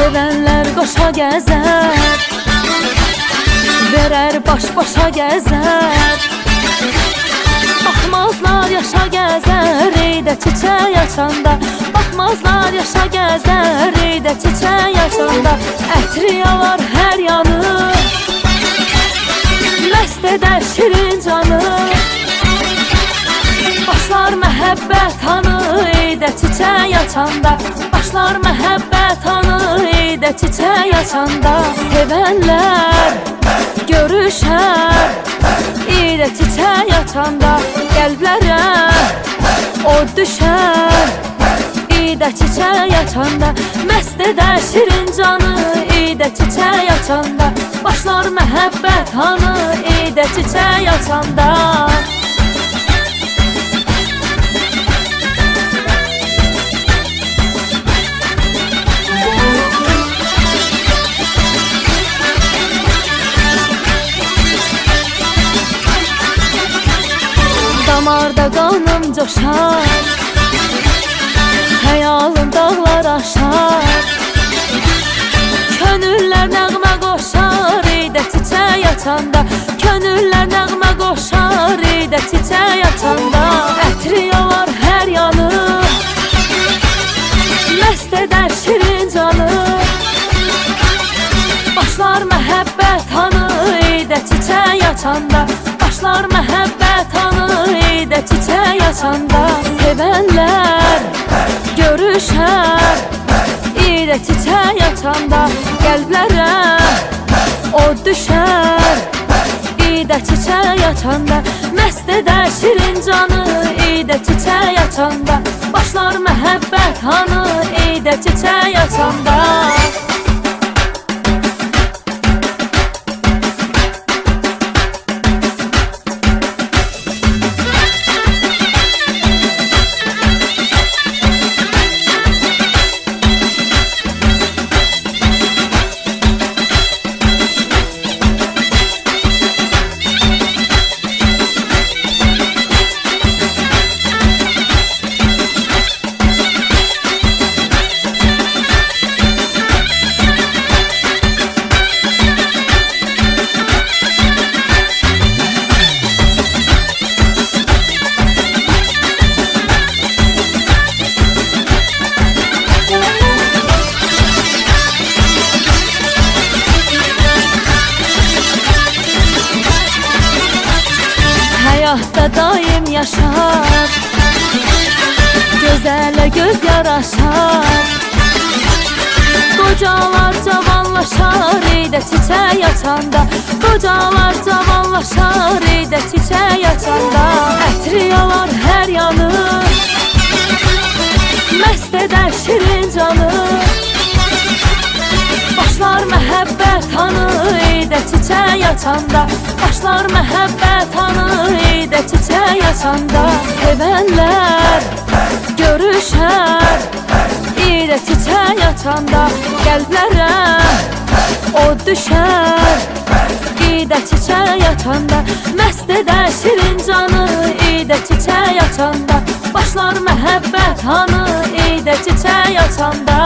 Sevenler qoşa gəzər, verər baş-başa gəzər. Baxmazlar yaşa gəzər, eydə çiçək açanda. Baxmazlar yaşa gəzər, eydə çiçək açanda. Ətri yalar hər yanı, məst edər şirin canı. Başlar məhəbbət hanı, eydə çiçək açanda. Başlar məhəbbət hanı, eydə çiçək açanda. Sevənlər görüşər, eydə çiçək açanda. Qəlblərə od düşər, eydə çiçək açanda. Məst edər şirin canı, eydə çiçək açanda. Başlar məhəbbət hanı, eydə çiçək açanda. Damarda qanım coşar, xəyalım dağlar aşar. Könüllər nəğmə qoşar, eydə çiçək açanda. Könüllər nəğmə qoşar, eydə çiçək açanda. Ətri yalar hər yanı, məst edər şirin canı. Başlar məhəbbət hanı, eydə çiçək açanda. Başlar məhəbbət hanı, eydə çiçək açanda. Sevənlər görüşər, eydə çiçək açanda. Qəlblərə od düşər, eydə çiçək açanda. Məst edər şirin canı, eydə çiçək açanda. Başlar məhəbbət hanı, eydə çiçək açanda. Həyatda daim yaşar, gözələ göz yaraşar. Qocalar cavanlaşar, eydə çiçək açanda. Qocalar cavanlaşar, eydə çiçək açanda. Ətri yalar hər yanı, məst edər şirin canı. Başlar məhəbbət hanı, eydə çiçək açanda. Başlar məhəbbət hanı, eydə çiçək açanda. Sevənlər görüşər, eydə çiçək açanda. Qəlblərə od düşər, eydə çiçək açanda. Məst edər şirin canı, eydə çiçək açanda. Başlar məhəbbət hanı, eydə çiçək açanda.